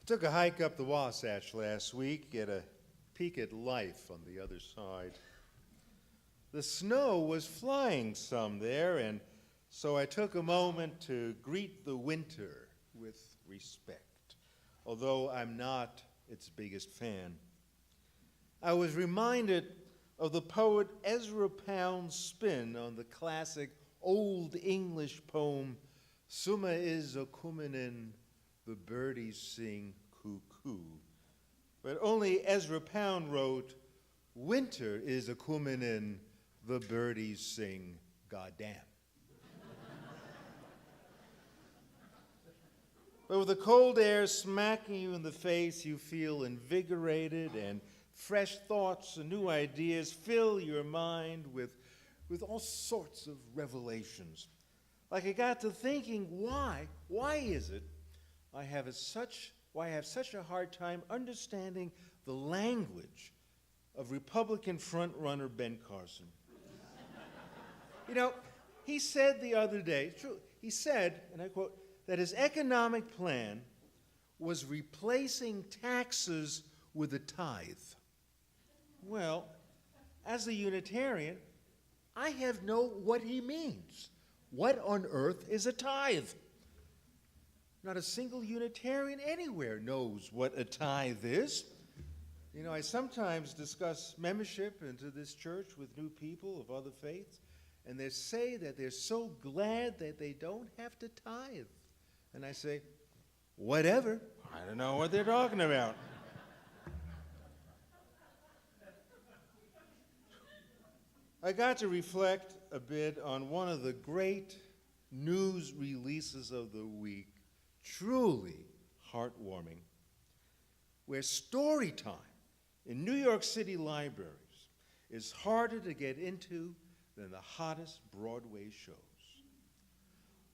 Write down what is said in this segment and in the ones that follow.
Took a hike up the Wasatch last week, get a peek at life on the other side. The snow was flying some there, and so I took a moment to greet the winter with respect, although I'm not its biggest fan. I was reminded of the poet Ezra Pound's spin on the classic Old English poem, Summer is a coomin', the birdies sing cuckoo. But only Ezra Pound wrote, winter is a coomin', the birdies sing goddamn. But with the cold air smacking you in the face, you feel invigorated, and fresh thoughts and new ideas fill your mind with all sorts of revelations. Like I got to thinking, why is it I have such a hard time understanding the language of Republican frontrunner Ben Carson? You know, he said the other day, he said, and I quote, that his economic plan was replacing taxes with a tithe. Well, as a Unitarian, I have know what he means. What on earth is a tithe? Not a single Unitarian anywhere knows what a tithe is. You know, I sometimes discuss membership into this church with new people of other faiths, and they say that they're so glad that they don't have to tithe. And I say, whatever, I don't know what they're talking about. I got to reflect a bit on one of the great news releases of the week, truly heartwarming, where story time in New York City libraries is harder to get into than the hottest Broadway shows.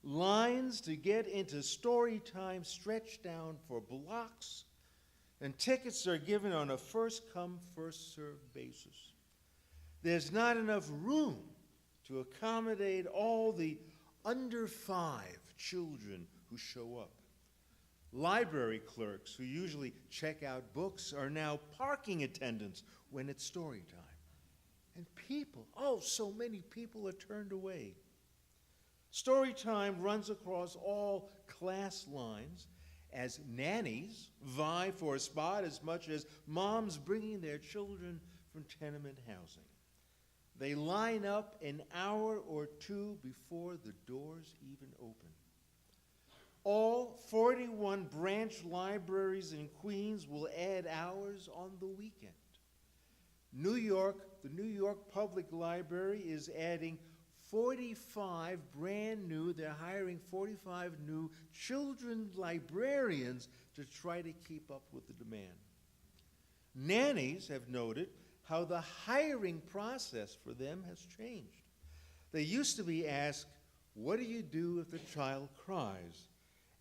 Lines to get into story time stretch down for blocks, and tickets are given on a first-come, first-served basis. There's not enough room to accommodate all the under 5 children who show up. Library clerks who usually check out books are now parking attendants when it's story time. And people, so many people are turned away. Story time runs across all class lines as nannies vie for a spot as much as moms bringing their children from tenement housing. They line up an hour or two before the doors even open. All 41 branch libraries in Queens will add hours on the weekend. New York, the New York Public Library is adding 45 brand new, they're hiring 45 new children librarians to try to keep up with the demand. Nannies have noted how the hiring process for them has changed. They used to be asked, what do you do if the child cries?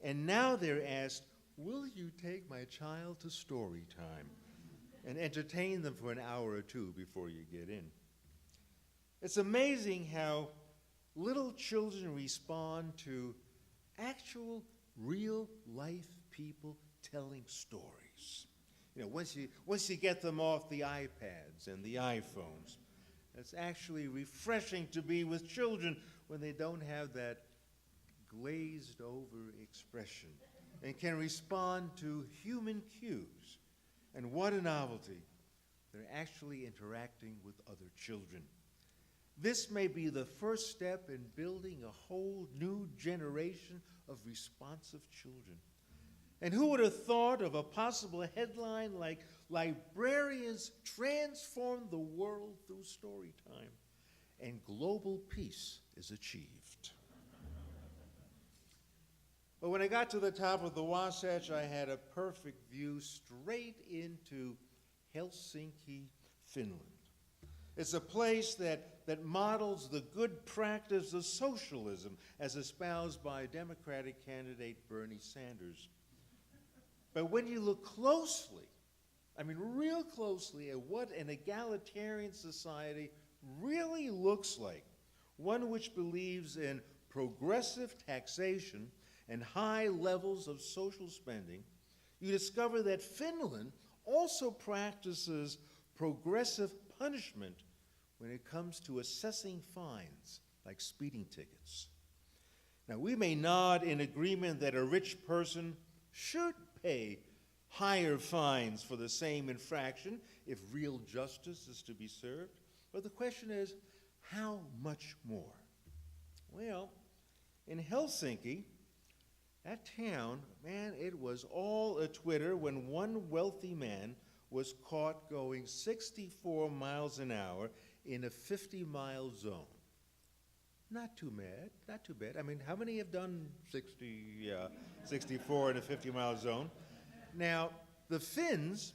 And now they're asked, will you take my child to story time? And entertain them for an hour or two before you get in. It's amazing how little children respond to actual, real-life people telling stories. You know, once you get them off the iPads and the iPhones, it's actually refreshing to be with children when they don't have that glazed-over expression and can respond to human cues. And what a novelty. They're actually interacting with other children. This may be the first step in building a whole new generation of responsive children. And who would have thought of a possible headline like, Librarians Transform the World Through Story Time, and global peace is achieved. But when I got to the top of the Wasatch, I had a perfect view straight into Helsinki, Finland. It's a place that models the good practice of socialism as espoused by Democratic candidate Bernie Sanders. But when you look closely, real closely at what an egalitarian society really looks like, one which believes in progressive taxation and high levels of social spending, you discover that Finland also practices progressive punishment when it comes to assessing fines, like speeding tickets. Now, we may nod in agreement that a rich person should pay higher fines for the same infraction if real justice is to be served, but the question is, how much more? Well, in Helsinki, that town, man, it was all a twitter when one wealthy man was caught going 64 miles an hour in a 50-mile zone. Not too bad, not too bad. I mean, how many have done 64 in a 50-mile zone? Now, the Finns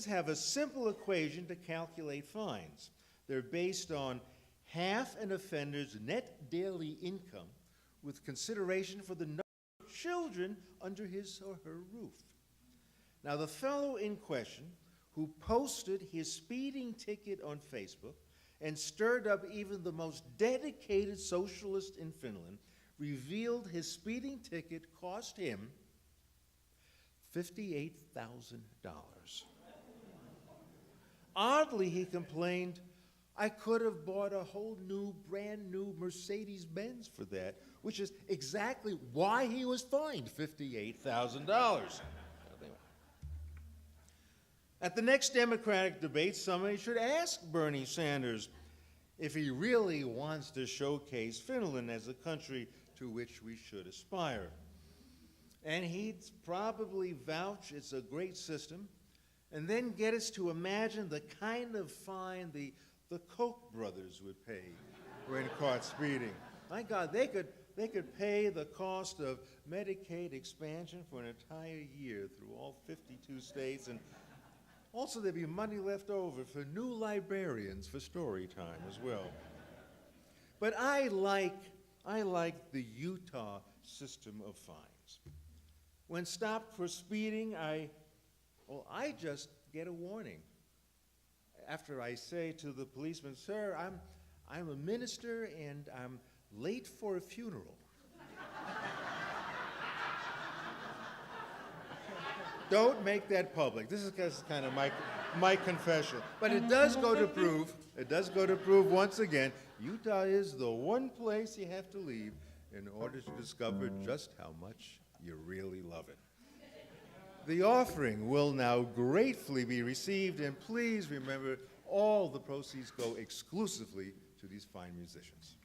have a simple equation to calculate fines. They're based on half an offender's net daily income with consideration for the number of children under his or her roof. Now, the fellow in question, who posted his speeding ticket on Facebook and stirred up even the most dedicated socialist in Finland, revealed his speeding ticket cost him $58,000. Oddly, he complained, I could have bought a whole new, brand new Mercedes-Benz for that, which is exactly why he was fined $58,000. At the next Democratic debate, somebody should ask Bernie Sanders if he really wants to showcase Finland as a country to which we should aspire. And he'd probably vouch it's a great system, and then get us to imagine the kind of fine the Koch brothers would pay when caught speeding. My God, they could pay the cost of Medicaid expansion for an entire year through all 52 states, and also there'd be money left over for new librarians for story time as well. But I like the Utah system of fines. When stopped for speeding, I just get a warning. After I say to the policeman, sir, I'm a minister and I'm late for a funeral. Don't make that public. This is kind of my confession. But it does go to prove once again, Utah is the one place you have to leave in order to discover just how much you really love it. The offering will now gratefully be received, and please remember, all the proceeds go exclusively to these fine musicians.